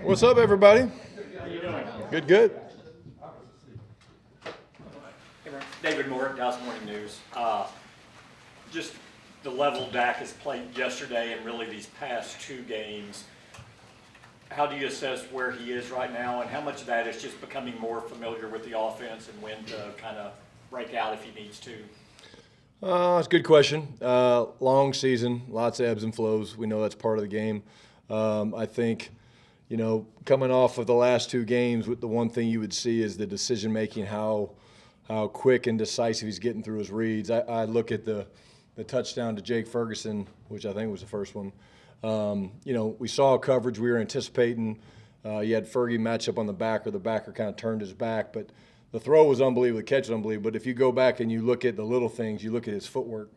What's up, everybody? Good, good. Hey, Brian. David Moore, Dallas Morning News. Just the level Dak has played yesterday and really these past two games. How do you assess where he is right now, and how much of that is just becoming more familiar with the offense and when to kind of break out if he needs to? It's a good question. Long season, lots of ebbs and flows. We know that's part of the game. I think, coming off of the last two games, the one thing you would see is the decision making, how quick and decisive he's getting through his reads. I look at the touchdown to Jake Ferguson, which I think was the first one. We saw coverage we were anticipating. You had Fergie match up on the backer. The backer kind of turned his back, but the throw was unbelievable. The catch was unbelievable. But if you go back and you look at the little things, you look at his footwork.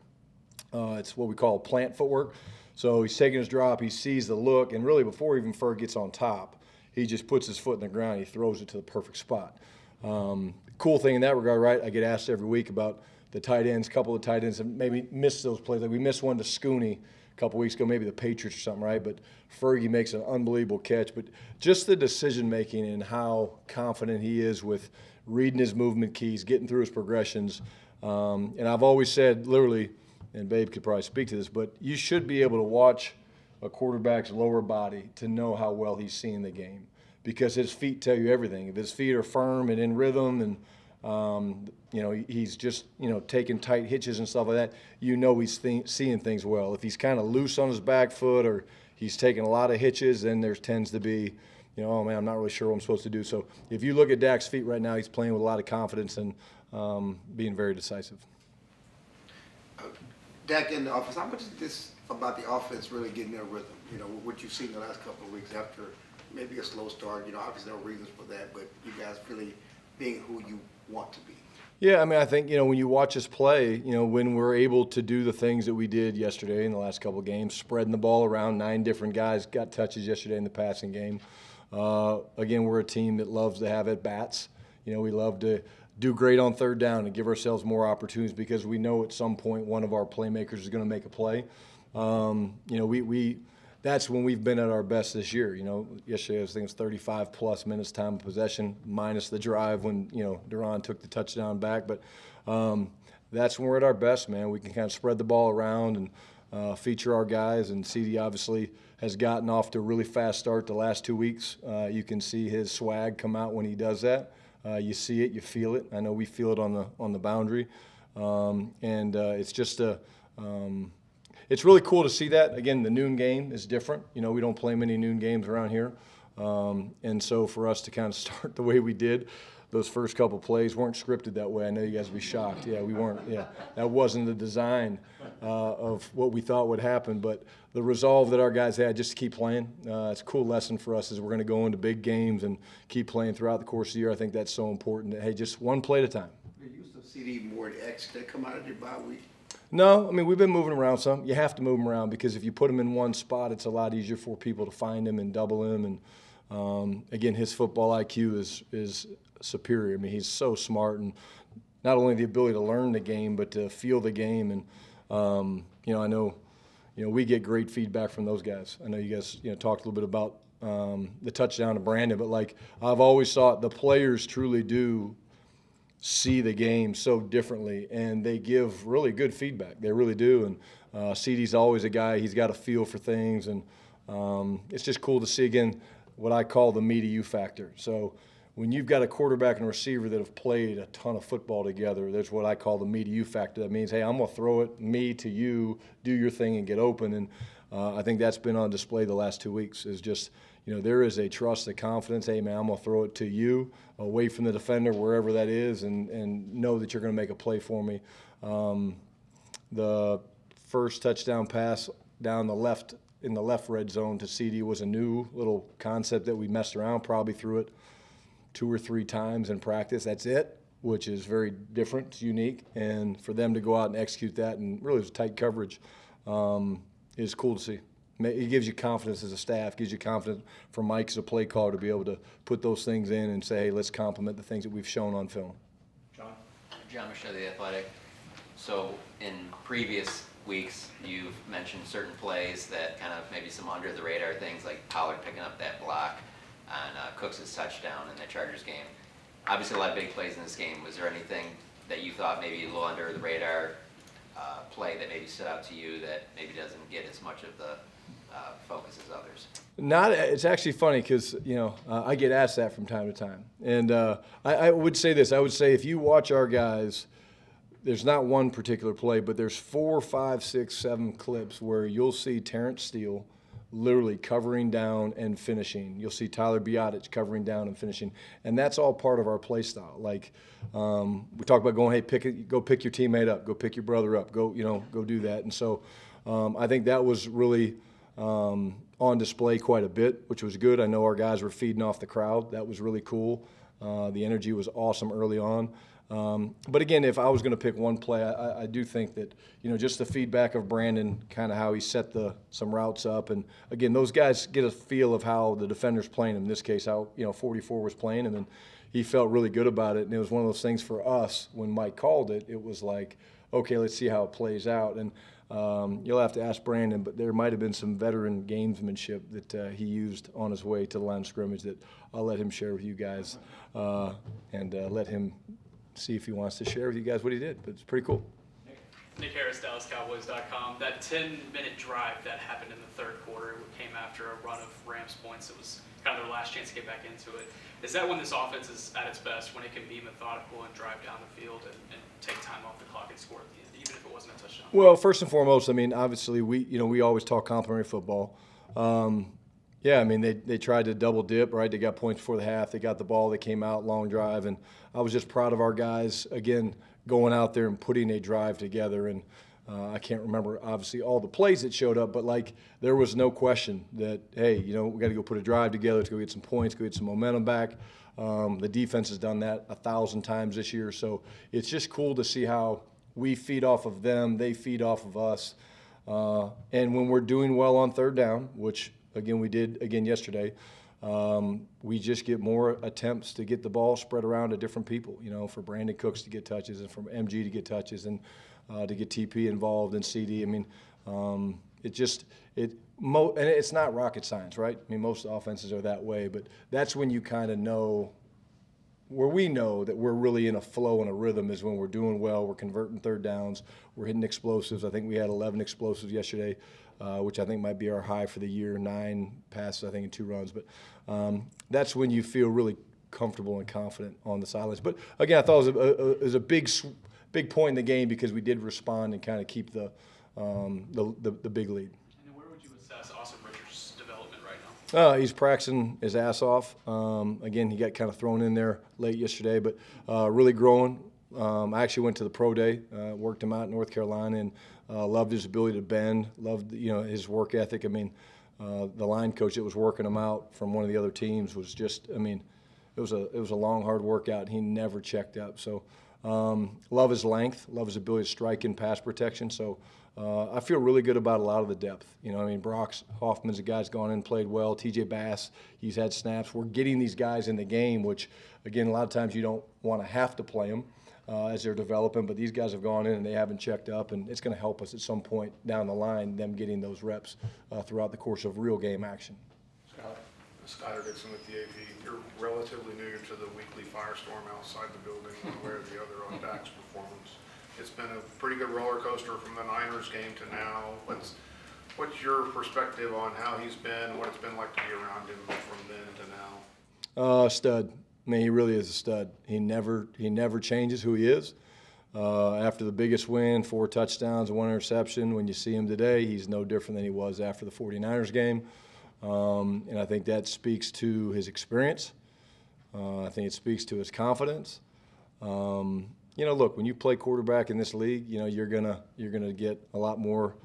It's what we call plant footwork. So he's taking his drop. He sees the look, and really before even Ferg gets on top, he just puts his foot in the ground. He throws it to the perfect spot. Cool thing in that regard, right? I get asked every week about the tight ends. A couple of tight ends have maybe missed those plays. Like we missed one to Scooney a couple weeks ago, maybe the Patriots or something, right? But Fergie makes an unbelievable catch. But just the decision-making and how confident he is with reading his movement keys, getting through his progressions. And I've always said, literally, and Babe could probably speak to this, but you should be able to watch a quarterback's lower body to know how well he's seeing the game, because his feet tell you everything. If his feet are firm and in rhythm and he's just, taking tight hitches and stuff like that, he's seeing things well. If he's kind of loose on his back foot or he's taking a lot of hitches, then there tends to be, oh, man, I'm not really sure what I'm supposed to do. So if you look at Dak's feet right now, he's playing with a lot of confidence and being very decisive. Dak in the offense, how much is this about the offense really getting their rhythm? What you've seen the last couple of weeks after maybe a slow start, obviously no reasons for that, but you guys really being who you want to be. Yeah, I think, when you watch us play, when we're able to do the things that we did yesterday in the last couple of games, spreading the ball around, 9 different guys got touches yesterday in the passing game. Again, we're a team that loves to have at-bats. We love to do great on third down and give ourselves more opportunities because we know at some point one of our playmakers is going to make a play. That's when we've been at our best this year. Yesterday I think it was 35-plus minutes time of possession minus the drive when, Duran took the touchdown back. But that's when we're at our best, man. We can kind of spread the ball around and feature our guys. And CeeDee obviously has gotten off to a really fast start the last 2 weeks. You can see his swag come out when he does that. You see it, you feel it. I know we feel it on the boundary, it's just it's really cool to see that. Again, the noon game is different. We don't play many noon games around here, and so for us to kind of start the way we did, those first couple plays weren't scripted that way. I know you guys would be shocked. Yeah, we weren't. Yeah, that wasn't the design of what we thought would happen, but the resolve that our guys had just to keep playing. It's a cool lesson for us as we're going to go into big games and keep playing throughout the course of the year. I think that's so important. That, hey, just one play at a time. The use of CeeDee more to X that come out of your bye week. No, we've been moving around some. You have to move him around because if you put him in one spot, it's a lot easier for people to find him and double him. And again, his football IQ is superior. He's so smart, and not only the ability to learn the game, but to feel the game. And I know, we get great feedback from those guys. I know you guys, talked a little bit about the touchdown to Brandon, but like I've always thought, the players truly do see the game so differently, and they give really good feedback. They really do. And CeeDee's always a guy, he's got a feel for things, and it's just cool to see, again, what I call the me to you factor. So when you've got a quarterback and a receiver that have played a ton of football together, there's what I call the me to you factor. That means, hey, I'm going to throw it me to you, do your thing and get open. And I think that's been on display the last 2 weeks is just, there is a trust, a confidence. Hey, man, I'm going to throw it to you, away from the defender, wherever that is, and know that you're going to make a play for me. The first touchdown pass down the left in the left red zone to CeeDee was a new little concept that we messed around, probably threw it 2 or 3 times in practice. That's it, which is very different, it's unique. And for them to go out and execute that, and really it was tight coverage, is cool to see. It gives you confidence as a staff, gives you confidence for Mike as a play caller to be able to put those things in and say, hey, let's complement the things that we've shown on film. John Michelle, The Athletic. So in previous weeks, you've mentioned certain plays that kind of maybe some under the radar things like Pollard picking up that block. on Cooks' touchdown in the Chargers game. Obviously, a lot of big plays in this game. Was there anything that you thought maybe a little under the radar play that maybe stood out to you that maybe doesn't get as much of the focus as others? It's actually funny because, I get asked that from time to time. And I would say this. I would say if you watch our guys, there's not one particular play, but there's 4, 5, 6, 7 clips where you'll see Terrence Steele literally covering down and finishing. You'll see Tyler Biotic covering down and finishing. And that's all part of our play style. Like we talk about going, hey, go pick your teammate up, go pick your brother up, go do that. And so I think that was really on display quite a bit, which was good. I know our guys were feeding off the crowd. That was really cool. The energy was awesome early on. But again, if I was going to pick one play, I do think that, just the feedback of Brandon, kind of how he set some routes up. And again, those guys get a feel of how the defender's playing him. In this case, how, 44 was playing him, and he felt really good about it. And it was one of those things for us when Mike called it, it was like, okay, let's see how it plays out. And you'll have to ask Brandon, but there might have been some veteran gamesmanship that he used on his way to the line of scrimmage that I'll let him share with you guys and let him see if he wants to share with you guys what he did. But it's pretty cool. Nick Harris, DallasCowboys.com. That 10-minute drive that happened in the third quarter came after a run of Rams points. It was kind of their last chance to get back into it. Is that when this offense is at its best, when it can be methodical and drive down the field and take time off the clock and score at the end, even if it wasn't a touchdown? Well, first and foremost, obviously we always talk complimentary football. They tried to double dip, right? They got points before the half. They got the ball. They came out, long drive. And I was just proud of our guys, again, going out there and putting a drive together. And I can't remember, obviously, all the plays that showed up, but, there was no question that, hey, we got to go put a drive together to go get some points, go get some momentum back. The defense has done that 1,000 times this year. So it's just cool to see how we feed off of them, they feed off of us. And when we're doing well on third down, which – again, we did again yesterday. We just get more attempts to get the ball spread around to different people, for Brandon Cooks to get touches and for MG to get touches and to get TP involved and CeeDee. And it's not rocket science, right? Most offenses are that way, but that's when you kind of know where we know that we're really in a flow and a rhythm is when we're doing well, we're converting third downs, we're hitting explosives. I think we had 11 explosives yesterday, which I think might be our high for the year, 9 passes, I think, and 2 runs. But that's when you feel really comfortable and confident on the sidelines. But, again, I thought it was a big point in the game because we did respond and kind of keep the big lead. And where would you assess Austin Richards' development right now? He's practicing his ass off. Again, he got kind of thrown in there late yesterday, but really growing. I actually went to the pro day, worked him out in North Carolina, and loved his ability to bend, loved his work ethic. The line coach that was working him out from one of the other teams was just, it was a long, hard workout, and he never checked up. So love his length, love his ability to strike in pass protection. So I feel really good about a lot of the depth. Brock Hoffman's a guy who's gone in and played well. TJ Bass, he's had snaps. We're getting these guys in the game, which, again, a lot of times you don't want to have to play them as they're developing, but these guys have gone in and they haven't checked up, and it's going to help us at some point down the line, them getting those reps throughout the course of real game action. Skyler Dixon with the AP. You're relatively new to the weekly firestorm outside the building, one way or the other, on Dak's performance. It's been a pretty good roller coaster from the Niners game to now. What's your perspective on how he's been, what it's been like to be around him from then to now? Stud. He really is a stud. He never changes who he is. After the biggest win, 4 touchdowns and 1 interception, when you see him today, he's no different than he was after the 49ers game. And I think that speaks to his experience. I think it speaks to his confidence. Look, when you play quarterback in this league, you're gonna get a lot more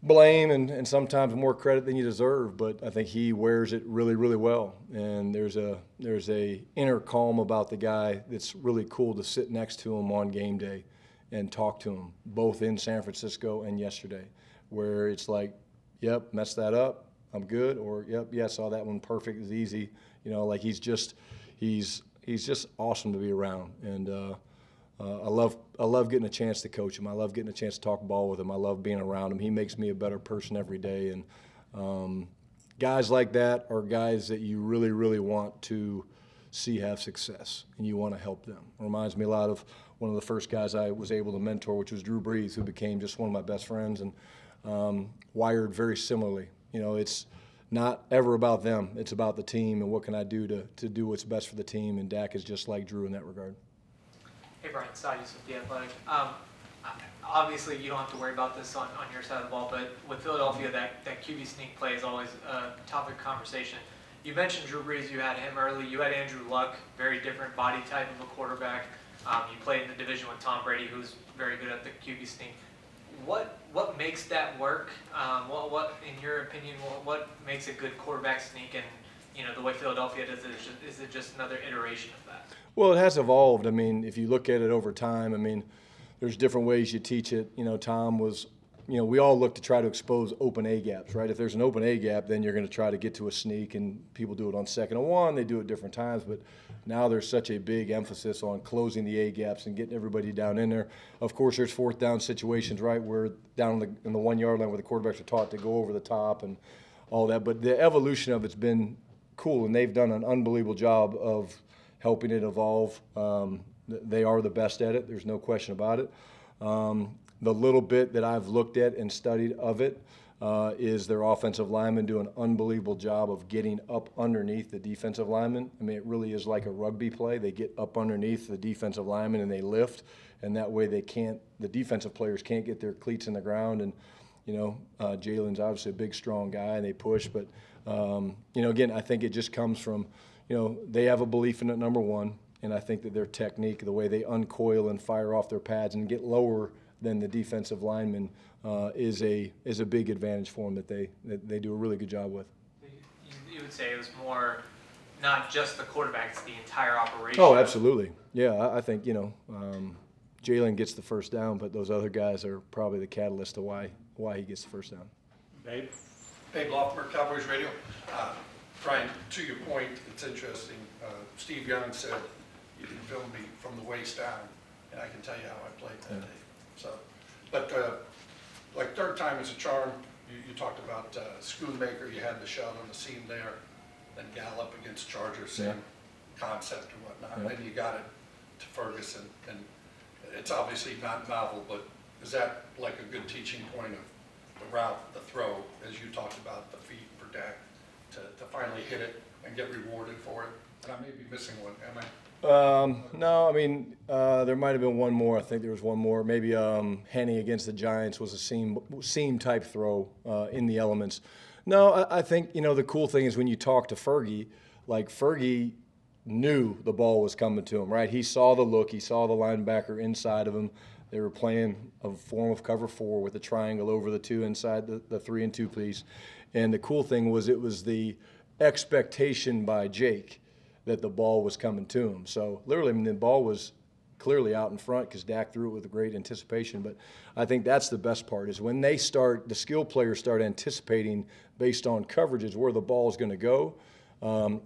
blame and sometimes more credit than you deserve. But I think he wears it really, really well. And there's a inner calm about the guy that's really cool to sit next to him on game day and talk to him, both in San Francisco and yesterday, where it's like, yep, messed that up, I'm good, or yep, yeah, saw that one perfect, it's easy. He's just awesome to be around. And I love getting a chance to coach him. I love getting a chance to talk ball with him. I love being around him. He makes me a better person every day. And guys like that are guys that you really, really want to see have success, and you want to help them. It reminds me a lot of one of the first guys I was able to mentor, which was Drew Brees, who became just one of my best friends, and wired very similarly. You know, it's not ever about them. It's about the team and what can I do to do what's best for the team, and Dak is just like Drew in that regard. Hey Brian, Saudis with The Athletic. Obviously, you don't have to worry about this on your side of the ball, but with Philadelphia, that QB sneak play is always a topic of conversation. You mentioned Drew Brees, you had him early. You had Andrew Luck, very different body type of a quarterback. You played in the division with Tom Brady, who's very good at the QB sneak. What makes that work? What in your opinion, what makes a good quarterback sneak? And you know the way Philadelphia does it, is it just another iteration of that? Well, it has evolved. I mean, if you look at it over time, I mean, there's different ways you teach it. You know, Tom was, you know, we all look to try to expose open A gaps, right? If there's an open A gap, then you're going to try to get to a sneak, and people do it on 2nd and 1. They do it different times, but now there's such a big emphasis on closing the A gaps and getting everybody down in there. Of course, there's 4th down situations, right, where down in the 1 yard line where the quarterbacks are taught to go over the top and all that. But the evolution of it's been cool, and they've done an unbelievable job of helping it evolve. They are the best at it. There's no question about it. The little bit that I've looked at and studied of it is their offensive linemen do an unbelievable job of getting up underneath the defensive linemen. I mean, it really is like a rugby play. They get up underneath the defensive linemen and they lift, and that way the defensive players can't get their cleats in the ground. And, you know, Jalen's obviously a big, strong guy, and they push. But, you know, again, I think it just comes from, you know, they have a belief in it, number one, and I think that their technique, the way they uncoil and fire off their pads and get lower than the defensive lineman is a big advantage for them that they do a really good job with. You would say it was more not just the quarterback, it's the entire operation. Oh, absolutely. Yeah, I think, you know, Jalen gets the first down, but those other guys are probably the catalyst to why he gets the first down. Babe? Babe Loftmer, Cowboys Radio. Brian, to your point, it's interesting. Steve Young said you can film me from the waist down, and I can tell you how I played that day. So, but like third time is a charm. You talked about Schoonmaker. You had the shot on the seam there, then Gallup against Chargers, same concept or whatnot. Yeah. Then you got it to Ferguson, and it's obviously not novel, but is that like a good teaching point of the route, the throw, as you talked about, the feet for Dak to finally hit it and get rewarded for it? And I may be missing one, am I? No, I mean, there might have been one more. I think there was one more. Maybe Henny against the Giants was a seam type throw in the elements. No, I think, you know, the cool thing is when you talk to Fergie, like Fergie knew the ball was coming to him, right? He saw the look. He saw the linebacker inside of him. They were playing a form of cover 4 with a triangle over the 2 inside the 3 and 2 piece. And the cool thing was it was the expectation by Jake that the ball was coming to him. So literally, I mean, the ball was clearly out in front because Dak threw it with a great anticipation. But I think that's the best part is when the skill players start anticipating based on coverages where the ball is going to go,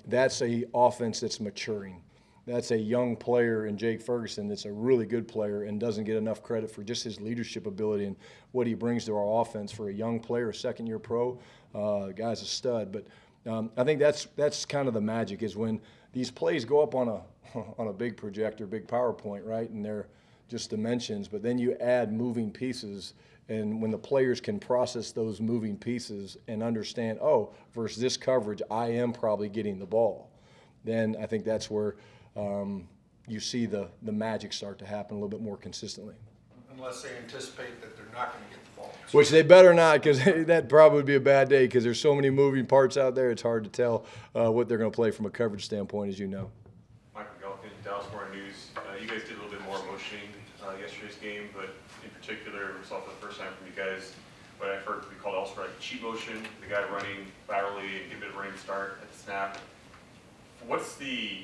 that's a offense that's maturing. That's a young player in Jake Ferguson that's a really good player and doesn't get enough credit for just his leadership ability and what he brings to our offense for a young player, a second-year pro. The guy's a stud. But I think that's kind of the magic is when these plays go up on a big projector, big PowerPoint, right, and they're just dimensions, but then you add moving pieces, and when the players can process those moving pieces and understand, oh, versus this coverage, I am probably getting the ball, then I think that's where you see the magic start to happen a little bit more consistently. Unless they anticipate that they're not going to get the ball. Which they better not, because that probably would be a bad day because there's so many moving parts out there. It's hard to tell what they're going to play from a coverage standpoint, as you know. Michael Gelkin, Dallas Morning News. You guys did a little bit more motioning yesterday's game, but in particular, we saw for the first time from you guys what I've heard we call elsewhere like cheat motion, the guy running laterally and give it a running start at the snap. What's the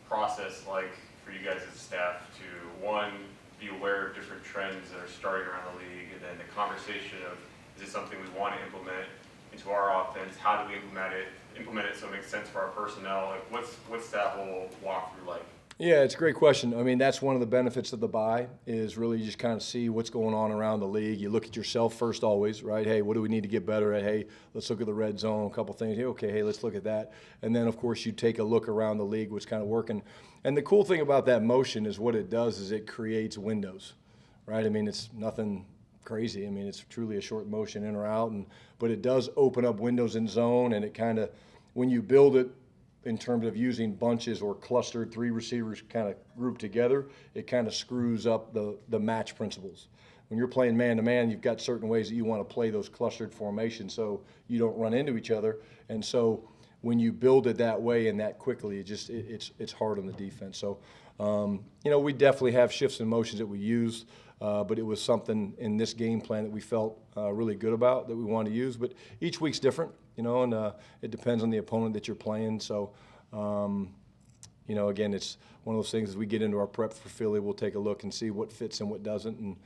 process like for you guys as a staff to, one, be aware of different trends that are starting around the league, and then the conversation of, is this something we want to implement into our offense? How do we implement it so it makes sense for our personnel? Like, what's that whole walkthrough like? Yeah, it's a great question. I mean, that's one of the benefits of the bye is really just kind of see what's going on around the league. You look at yourself first always, right? Hey, what do we need to get better at? Hey, let's look at the red zone, a couple things. Hey, okay, hey, let's look at that. And then, of course, you take a look around the league, what's kind of working. And the cool thing about that motion is what it does is it creates windows, right? I mean, it's nothing crazy. I mean, it's truly a short motion in or out, but it does open up windows in zone, and it kind of, when you build it, in terms of using bunches or clustered three receivers kind of grouped together, it kind of screws up the match principles. When you're playing man-to-man, you've got certain ways that you want to play those clustered formations so you don't run into each other. And so when you build it that way and that quickly, it's hard on the defense. So, we definitely have shifts and motions that we use, but it was something in this game plan that we felt really good about that we wanted to use. But each week's different. And it depends on the opponent that you're playing. So, again, it's one of those things as we get into our prep for Philly, we'll take a look and see what fits and what doesn't, and,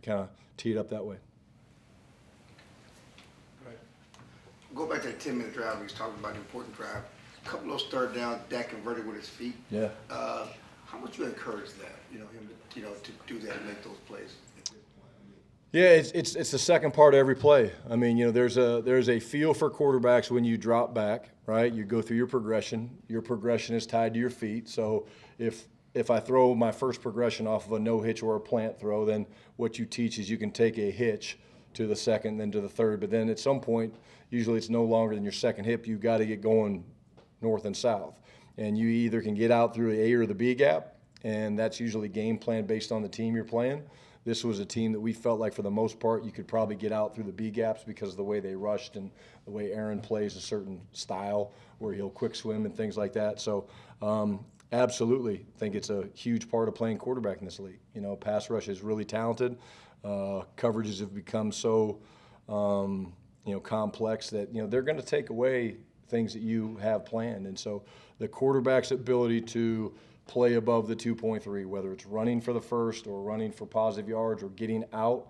kind of tee it up that way. Go back to that 10-minute drive. We was talking about the important drive. A couple of those third downs, Dak converted with his feet. Yeah. How much you encourage that, him to do that and make those plays? Yeah, it's the second part of every play. I mean, there's a feel for quarterbacks when you drop back, right? You go through your progression. Your progression is tied to your feet. So if I throw my first progression off of a no hitch or a plant throw, then what you teach is you can take a hitch to the second, then to the third. But then at some point, usually it's no longer than your second hip. You've got to get going north and south, and you either can get out through the A or the B gap, and that's usually game plan based on the team you're playing. This was a team that we felt like for the most part you could probably get out through the B gaps because of the way they rushed and the way Aaron plays a certain style where he'll quick swim and things like that. So absolutely think it's a huge part of playing quarterback in this league. Pass rush is really talented. Coverages have become so complex that they're going to take away things that you have planned. And so the quarterback's ability to play above the 2.3, whether it's running for the first or running for positive yards or getting out,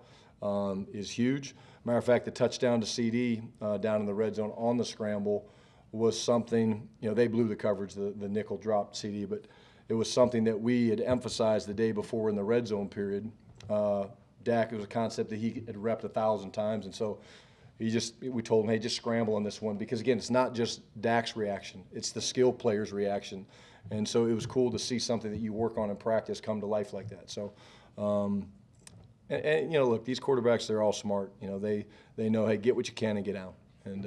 is huge. Matter of fact, the touchdown to CeeDee down in the red zone on the scramble was something, they blew the coverage, the nickel dropped CeeDee, but it was something that we had emphasized the day before in the red zone period. Dak, it was a concept that he had repped 1,000 times, and so we told him, hey, just scramble on this one, because again, it's not just Dak's reaction, it's the skill player's reaction. And so it was cool to see something that you work on in practice come to life like that. So, look, these quarterbacks, they're all smart. They know, hey, get what you can and get out. And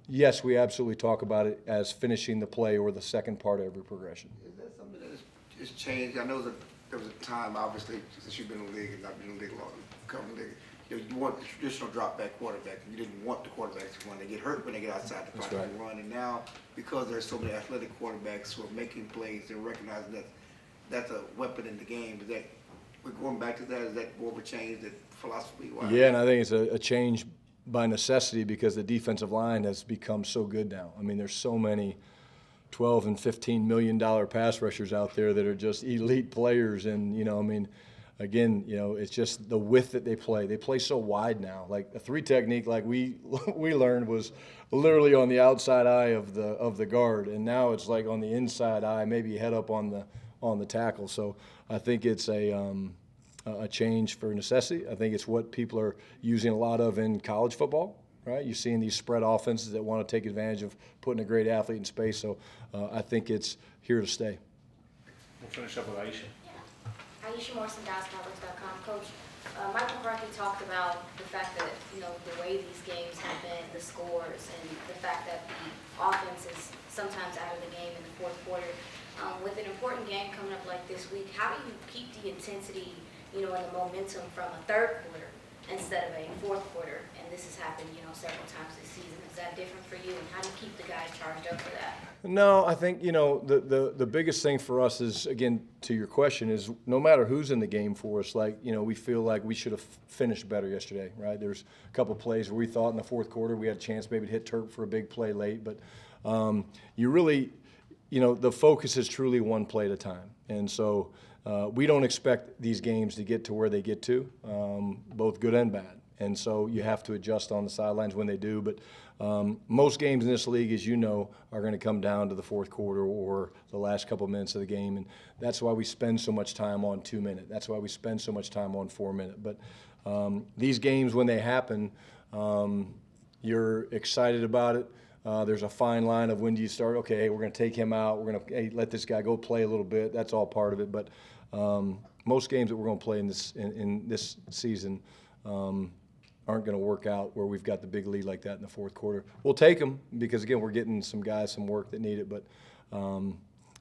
yes, we absolutely talk about it as finishing the play or the second part of every progression. Is that something that has changed? I know that there was a time, obviously, since you've been in the league and I've been in the league long, covering the league, you want the traditional drop back quarterback. You didn't want the quarterbacks to run. They get hurt when they get outside the pocket and run. And now, because there's so many athletic quarterbacks who are making plays, they're recognizing that that's a weapon in the game. Is that, we're going back to that? Is that more of a change, that philosophy-wise? Yeah, and I think it's a change by necessity because the defensive line has become so good now. I mean, there's so many $12 and $15 million pass rushers out there that are just elite players. And, again, it's just the width that they play. They play so wide now. Like a three technique, like we learned, was literally on the outside eye of the guard, and now it's like on the inside eye, maybe head up on the tackle. So I think it's a change for necessity. I think it's what people are using a lot of in college football. Right, you're seeing these spread offenses that want to take advantage of putting a great athlete in space. So I think it's here to stay. We'll finish up with Aisha. Aisha Morrison, DallasCowboys.com. Coach, Michael McCarthy talked about the fact that, the way these games have been, the scores, and the fact that the offense is sometimes out of the game in the fourth quarter. With an important game coming up like this week, how do you keep the intensity, and the momentum from a third quarter instead of a fourth quarter? And this has happened, several times this season. Is that different for you? And how do you keep the guys charged up for that? No, I think, the biggest thing for us is, again, to your question, is no matter who's in the game for us, we feel like we should have finished better yesterday, right? There's a couple plays where we thought in the fourth quarter we had a chance maybe to hit Turk for a big play late, but you really, the focus is truly one play at a time. And so we don't expect these games to get to where they get to, both good and bad. And so you have to adjust on the sidelines when they do. But Most games in this league, as you know, are going to come down to the fourth quarter or the last couple minutes of the game, and that's why we spend so much time on 2 minute. That's why we spend so much time on 4 minute. But these games, when they happen, you're excited about it. There's a fine line of when do you start, okay, hey, we're going to take him out. We're going to let this guy go play a little bit. That's all part of it. But most games that we're going to play in this season aren't going to work out where we've got the big lead like that in the fourth quarter. We'll take them because, again, we're getting some guys some work that need it. But,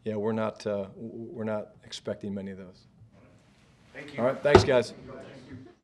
yeah, we're not expecting many of those. Thank you. All right, thanks, guys.